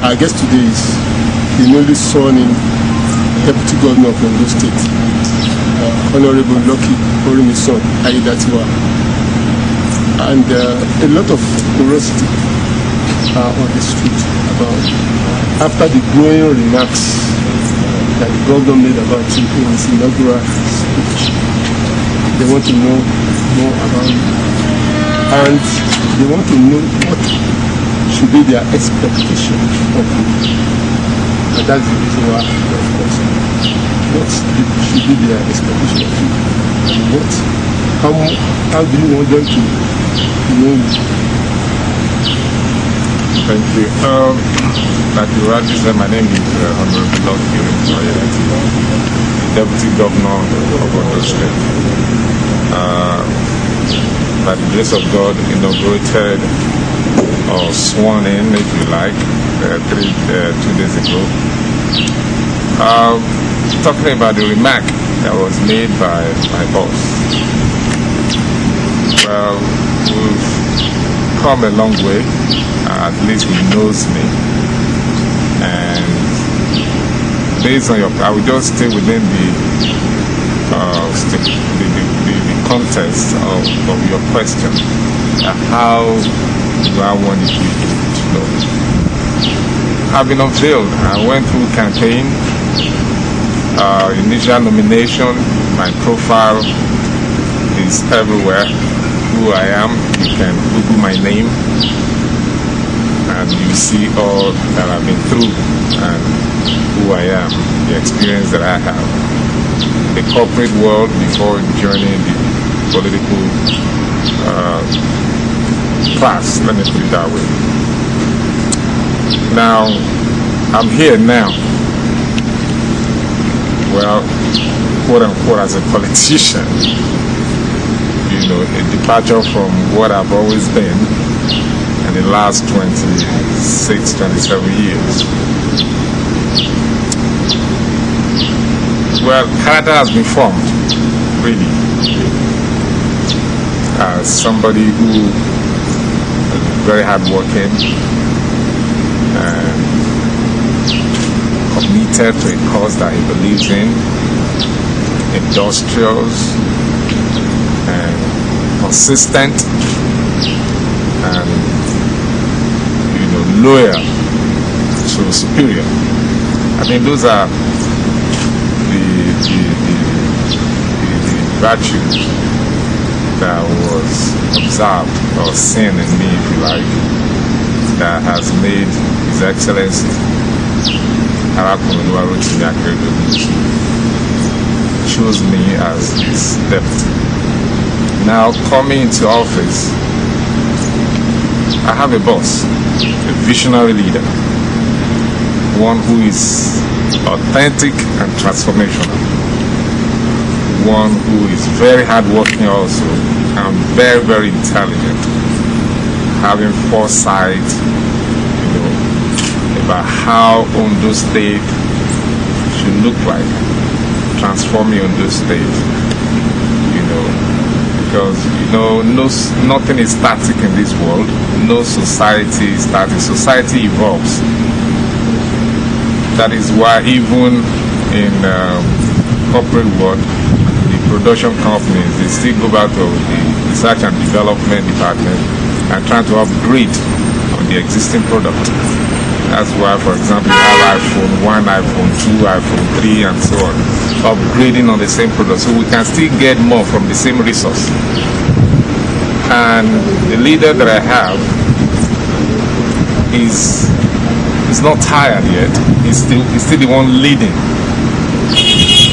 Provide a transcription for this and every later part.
Our guest today is the newly sworn in Deputy Governor of Ondo State, Honorable Lucky Orimison Aiyedatiwa. And a lot of curiosity on the street about, after the glowing remarks that the governor made about you in his inaugural speech. They want to know more about you, and they want to know what should be their expectation of you. And that's the reason why, of course, what should be their expectation of you, and how do you want them to know you? Thank you. Like you rightly said, my name is Honorable Lucky Orimison, Deputy Governor of Ondo State. By the grace of God, inaugurated or sworn in, if you like, 2 days ago. Talking about the remark that was made by my boss. Well, we've come a long way. At least he knows me, and based on I will just stay within the context of your question. How do I want you to know? I've been unveiled. I went through campaign, initial nomination. My profile is everywhere. Who I am, you can Google my name, and you see all that I've been through and who I am, the experience that I have. The corporate world before joining the political class, let me put it that way. Now, I'm here now, well, quote unquote, as a politician, you know, a departure from what I've always been in the last 26, 27 years. Well, character has been formed, really, as somebody who is very hardworking and committed to a cause that he believes in, industrious and consistent, and loyal to superior. I think those are the virtues that was observed or seen in me, if you like, that has made His Excellency chose me as his deputy. Now, coming into office, I have a boss, a visionary leader, one who is authentic and transformational, one who is very hardworking also, and very, very intelligent, having foresight, about how Ondo State should look like, transforming Ondo State, because nothing is static in this world. No society is static. Society evolves. That is why even in corporate world, the production companies, they still go back to the research and development department and try to upgrade on the existing product. That's why, for example, you have iPhone 1, iPhone 2, iPhone 3, and so on, upgrading on the same product, so we can still get more from the same resource. And the leader that I have is not tired yet. He's still the one leading,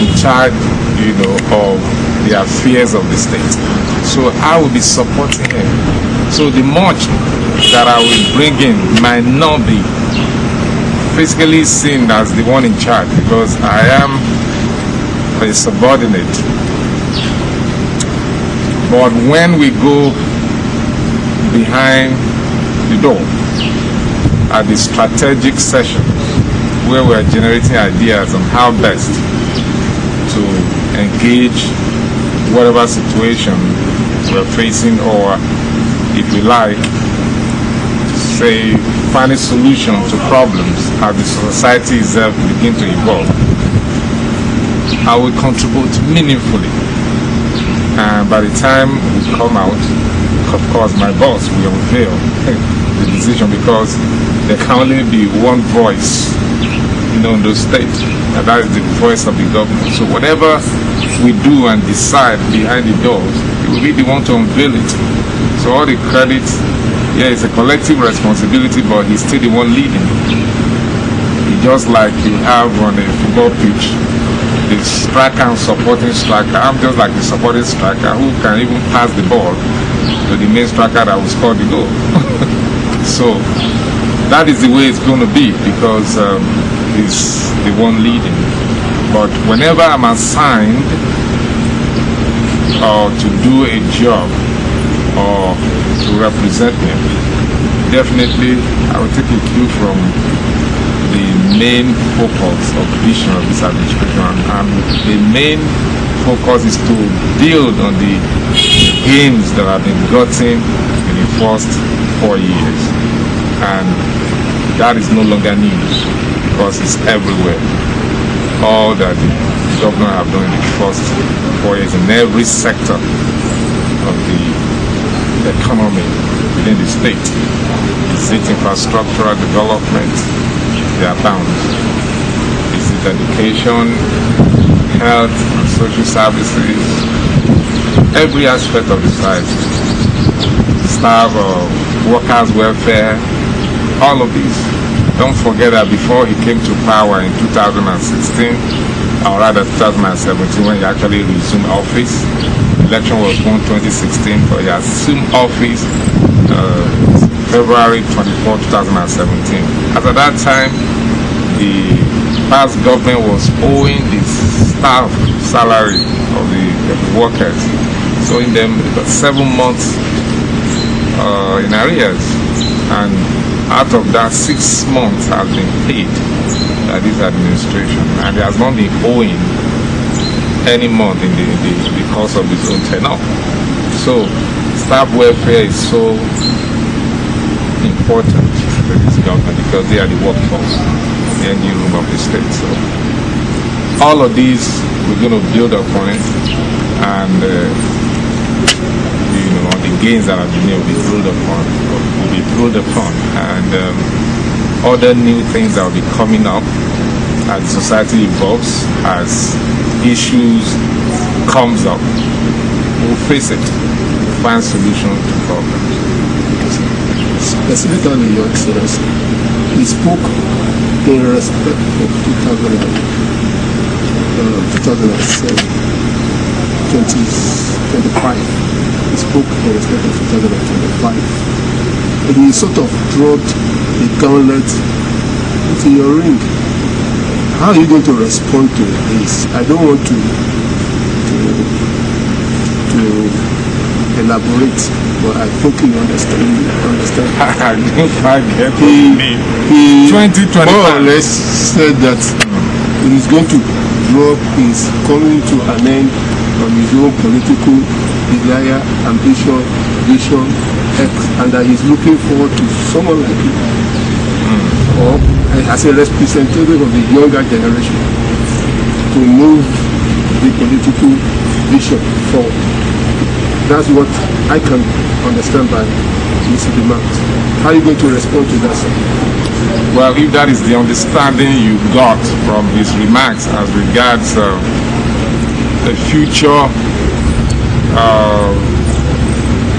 in charge, of the affairs of the state. So I will be supporting him. So the much that I will bring in might not be physically seen as the one in charge, because I am a subordinate. But when we go behind the door at the strategic sessions where we are generating ideas on how best to engage whatever situation we're facing, or if we like, say, finding solutions to problems as the society itself begin to evolve, I will contribute meaningfully. And by the time we come out, of course, my boss will unveil the decision, because there can only be one voice in Ondo State, and that is the voice of the government. So whatever we do and decide behind the doors, it will be the one to unveil it. So all the credit, yeah, it's a collective responsibility, but he's still the one leading. It's just like you have on a football pitch, the striker and supporting striker. I'm just like the supporting striker who can even pass the ball to the main striker that will score the goal. So that is the way it's going to be, because he's the one leading. But whenever I'm assigned to do a job or to represent me, definitely I will take a cue from the main focus of vision of this administration, and the main focus is to build on the gains that have been gotten in the first 4 years, and that is no longer news because it's everywhere. All that the government have done in the first 4 years in every sector of the economy within the state, is it infrastructural development, they are bound. Is it education, health, and social services, every aspect of the society, staff, workers' welfare, all of these. Don't forget that before he came to power in 2016, or rather 2017, when he actually resumed office, election was won 2016, but he assumed office February 24, 2017. As at that time, the past government was owing the staff salary of the workers, so in them about 7 months in arrears, and out of that 6 months has been paid by this administration, and he has not been owing any month in the course of his own tenure. So staff welfare is so important to this government because they are the workforce, the engine room of the state. So all of these we're going to build upon it, and the gains that have been made will be built upon, and other new things that will be coming up as society evolves, as issues comes up. We'll face it, find solutions to problems. Specifically, Your Excellency, he spoke in respect of 2007, 2025. He spoke in respect of 2025. And he sort of dropped the gauntlet into your ring. How are you going to respond to this? I don't want to elaborate, but I think you understand. I don't forget he 2025 more or less said that he is going to drop his coming to an end on his own political desire, ambition, vision, and that he's looking forward to someone like you, or as a representative of the younger generation, to move the political vision forward. That's what I can understand by Mr. Demand. How are you going to respond to that, sir? Well, if that is the understanding you got from his remarks as regards the future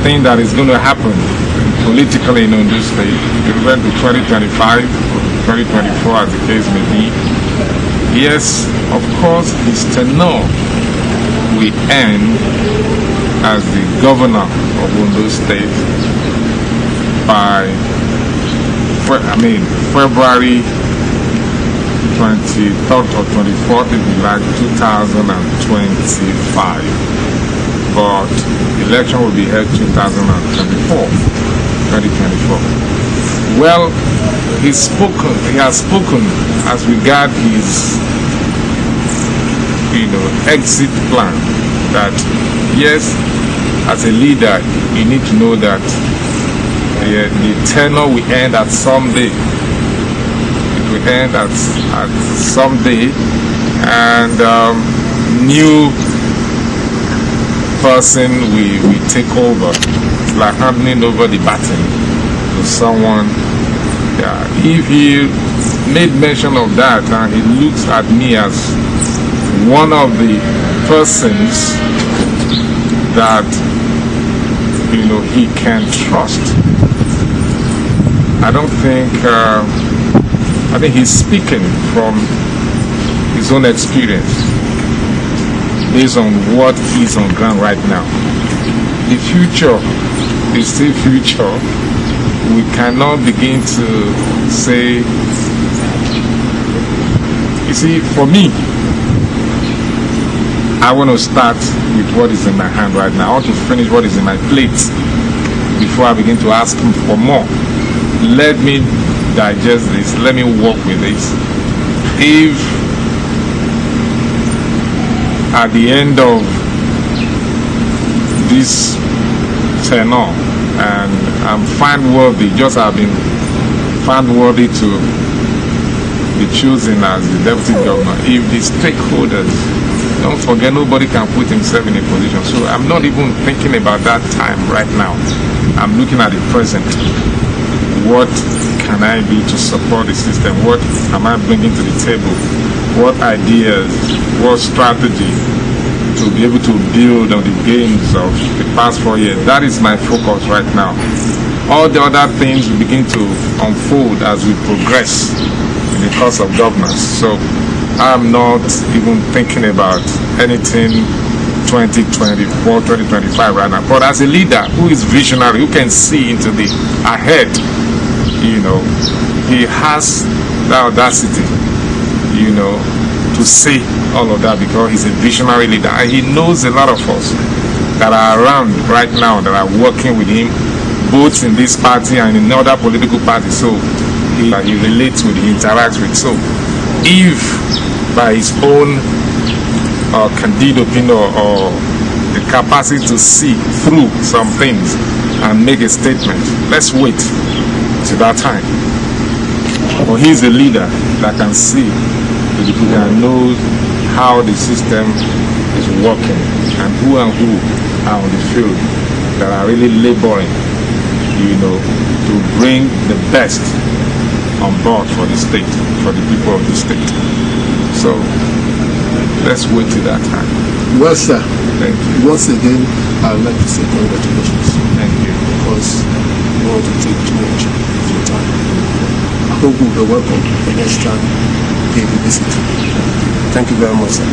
thing that is going to happen politically in Ondo State, you went to 2025 or 2024 as the case may be, yes, of course, his tenure will end as the governor of Ondo State by February 23rd or 24th, it will be like 2025. But the election will be held 2024. Well, he has spoken as regard his exit plan, that yes, as a leader you need to know that the tenure will end at some day. It will end at some day, and new person will take over. It's like handing over the baton to someone. Yeah. If he made mention of that, and he looks at me as one of the persons that he can trust, I think he's speaking from his own experience based on what is on ground right now. The future is still future. We cannot begin to say, you see, for me, I want to start with what is in my hand right now. I want to finish what is in my plate before I begin to ask him for more. Let me digest this. Let me work with this. If at the end of this tenure and I'm found worthy, just have been found worthy to be chosen as the deputy governor, if the stakeholders, don't forget, nobody can put himself in a position. So I'm not even thinking about that time right now. I'm looking at the present. What can I do to support the system? What am I bringing to the table? What ideas, what strategy to be able to build on the gains of the past 4 years? That is my focus right now. All the other things will begin to unfold as we progress in the course of governance. So I'm not even thinking about anything 2024, 2025 right now. But as a leader who is visionary, who can see into the ahead, he has the audacity, to say all of that, because he's a visionary leader. And he knows a lot of us that are around right now that are working with him, both in this party and in other political parties. So he relates with, he interacts with. So if by his own candid opinion or the capacity to see through some things and make a statement, let's wait till that time. But he's a leader that can see to the people and knows how the system is working and who are on the field that are really laboring, to bring the best on board for the state, for the people of the state. So let's wait till that time. Well, sir, thank you. Once again, I would like to say congratulations. Thank you. Because you want to take too much of your time. I hope you'll be welcome the next time you visit. Thank you very much, sir.